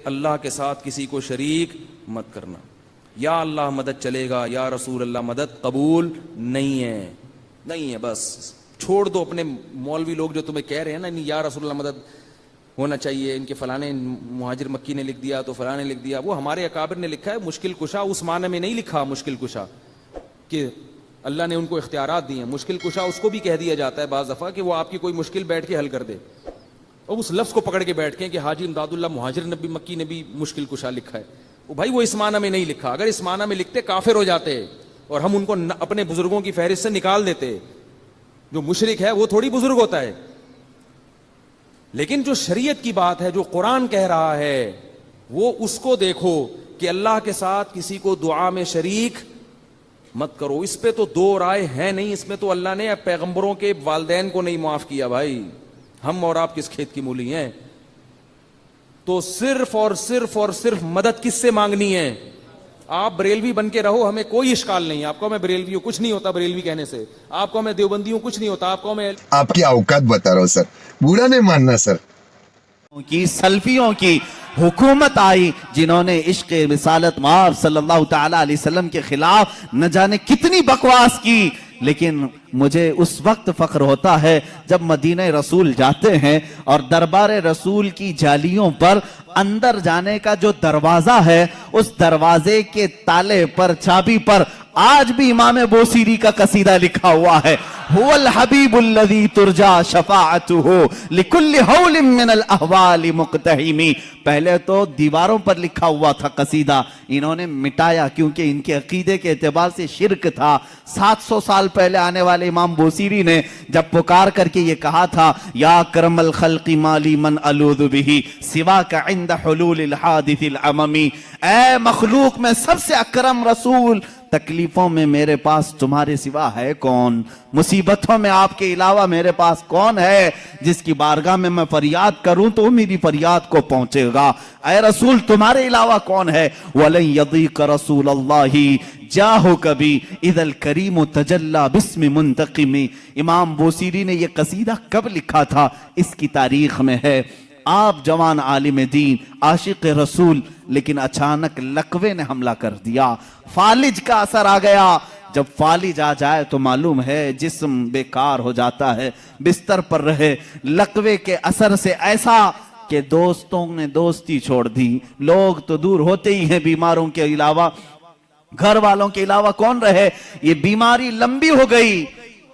اللہ کے ساتھ کسی کو شریک مت کرنا. یا اللہ مدد چلے گا, یا رسول اللہ مدد قبول نہیں ہے, نہیں ہے. بس چھوڑ دو اپنے مولوی لوگ جو تمہیں کہہ رہے ہیں نا یا رسول اللہ مدد ہونا چاہیے, ان کے فلانے مہاجر مکی نے لکھ دیا تو فلاں نے لکھ دیا. وہ ہمارے اکابر نے لکھا ہے مشکل کشا, اس معنی میں نہیں لکھا مشکل کشا کہ اللہ نے ان کو اختیارات دیے ہیں. مشکل کشا اس کو بھی کہہ دیا جاتا ہے بعض دفعہ کہ وہ آپ کی کوئی مشکل بیٹھ کے حل کر دے, اور اس لفظ کو پکڑ کے بیٹھ کے کہ حاجی امداد اللہ مہاجر نبی مکی نے بھی مشکل کشا لکھا ہے. وہ بھائی وہ اس معنی میں نہیں لکھا, اگر اس معنی میں لکھتے کافر ہو جاتے اور ہم ان کو اپنے بزرگوں کی فہرست سے نکال دیتے. جو مشرک ہے وہ تھوڑی بزرگ ہوتا ہے. لیکن جو شریعت کی بات ہے, جو قرآن کہہ رہا ہے, وہ اس کو دیکھو کہ اللہ کے ساتھ کسی کو دعا میں شریک مت کرو. اس پہ تو دو رائے ہیں نہیں, اس میں تو اللہ نے پیغمبروں کے والدین کو نہیں معاف کیا. بھائی ہم اور آپ کس کھیت کی مولی ہیں؟ تو صرف اور صرف اور صرف مدد کس سے مانگنی ہے؟ آپ بریلوی بن کے رہو, ہمیں کوئی اشکال نہیں. آپ کو میں بریلوی ہوں, کچھ نہیں ہوتا بریلوی کہنے سے. آپ کو میں دیوبندی ہوں, کچھ نہیں ہوتا. آپ کو میں آپ کی اوقات بتا رہا ہوں سر, برا نہیں ماننا سر. کی سلفیوں کی حکومت آئی جنہوں نے عشق رسالت مآب صلی اللہ تعالیٰ علیہ وسلم کے خلاف نہ جانے کتنی بکواس کی. لیکن مجھے اس وقت فخر ہوتا ہے جب مدینہ رسول جاتے ہیں اور دربار رسول کی جالیوں پر اندر جانے کا جو دروازہ ہے, اس دروازے کے تالے پر, چابی پر آج بھی امام بوسیری کا قصیدہ لکھا ہوا ہے. هو الحبیب الذی ترجا شفاعتہ لکل حول من الاحوال مقتحمی. پہلے تو دیواروں پر لکھا ہوا تھا قصیدہ, انہوں نے مٹایا کیونکہ ان کے عقیدے کے اعتبار سے شرک تھا. 700 سال پہلے آنے والے امام بوسیری نے جب پکار کر کے یہ کہا تھا, یا کرم الخلق مالی من الوذ بہ سواک عند حلول الحادث العممی. اے مخلوق میں سب سے اکرم رسول, تکلیفوں میں میرے پاس تمہارے سوا ہے کون؟ مصیبتوں میں آپ کے علاوہ میرے پاس کون ہے جس کی بارگاہ میں میں فریاد کروں تو میری فریاد کو پہنچے گا؟ اے رسول تمہارے علاوہ کون ہے؟ وَلَن يَضِيقَ رَسُولَ اللَّهِ جَاهُكَ بِي اِذَا الْكَرِيمُ تَجَلَّى بِاسْمِ مُنْتَقِمِ. امام بوسیری نے یہ قصیدہ کب لکھا تھا؟ اس کی تاریخ میں ہے. آپ جوان عالم دین, عاشق رسول, لیکن اچانک لقوے نے حملہ کر دیا. فالج کا اثر آ گیا. جب فالج آ جائے تو معلوم ہے جسم بیکار ہو جاتا ہے, بستر پر رہے. لقوے کے اثر سے ایسا کہ دوستوں نے دوستی چھوڑ دی. لوگ تو دور ہوتے ہی ہیں, بیماروں کے علاوہ, گھر والوں کے علاوہ کون رہے؟ یہ بیماری لمبی ہو گئی,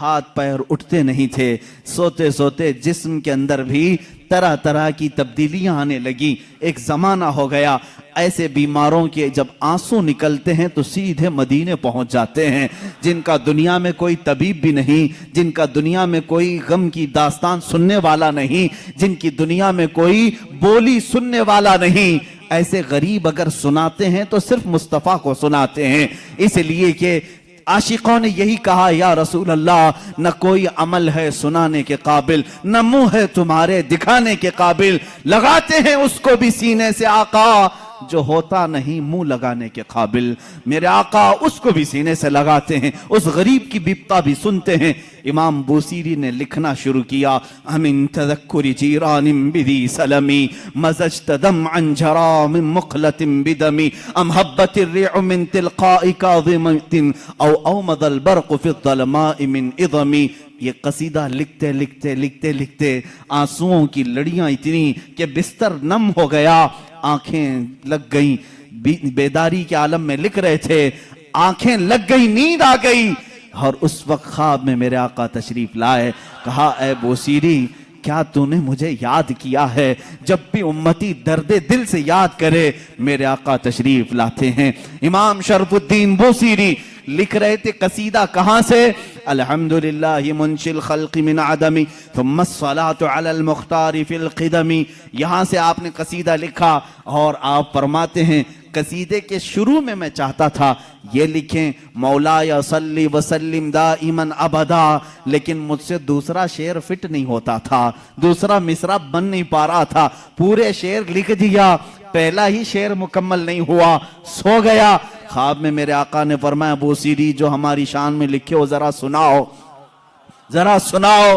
ہاتھ پیر اٹھتے نہیں تھے. سوتے سوتے جسم کے اندر بھی طرح طرح کی تبدیلیاں آنے لگی. ایک زمانہ ہو گیا ایسے بیماروں کے جب آنسو نکلتے ہیں تو سیدھے مدینے پہنچ جاتے ہیں. جن کا دنیا میں کوئی طبیب بھی نہیں, جن کا دنیا میں کوئی غم کی داستان سننے والا نہیں, جن کی دنیا میں کوئی بولی سننے والا نہیں, ایسے غریب اگر سناتے ہیں تو صرف مصطفیٰ کو سناتے ہیں. اس لیے کہ عاشقوں نے یہی کہا, یا رسول اللہ نہ کوئی عمل ہے سنانے کے قابل, نہ منہ ہے تمہارے دکھانے کے قابل. لگاتے ہیں اس کو بھی سینے سے آقا جو ہوتا نہیں منہ لگانے کے قابل. میرے آقا اس کو بھی سینے سے لگاتے ہیں, اس غریب کی بپتا بھی سنتے ہیں. امام بوسیری نے لکھنا شروع کیا, امن تذکر جیران بدی سلمی مزجت دمعا جرا من مقلت بدمی ام حبت الريع من تلقاء كاظمت او اومض البرق في الظلماء من اظمی. یہ قصیدہ لکھتے لکھتے لکھتے لکھتے آنسوؤں کی لڑیاں اتنی کہ بستر نم ہو گیا, آنکھیں لگ گئیں. بیداری کے عالم میں لکھ رہے تھے, آنکھیں لگ گئی, نیند آ گئی. اور اس وقت خواب میں میرے آقا تشریف لائے. کہا اے بوسیری کیا تو نے مجھے یاد کیا ہے؟ جب بھی امتی درد دل سے یاد کرے میرے آقا تشریف لاتے ہیں. امام شرف الدین بوسیری لکھ رہے تھے قصیدہ کہاں سے؟ الحمدللہ منشی الخلق من عدمی ثم الصلاة علی المختار فی القدمی. یہاں سے آپ نے قصیدہ لکھا اور آپ فرماتے ہیں قصیدے کے شروع میں میں چاہتا تھا یہ لکھیں مولایا صلی وسلم دائما ابدا, لیکن مجھ سے دوسرا شعر فٹ نہیں ہوتا تھا, دوسرا مصرع بن نہیں پا رہا تھا. پورے شعر لکھ دیا, پہلا ہی شعر مکمل نہیں ہوا, سو گیا. خواب میں میرے آقا نے فرمایا بوسیری جو ہماری شان میں لکھے ہو ذرا سناؤ, ذرا سناؤ.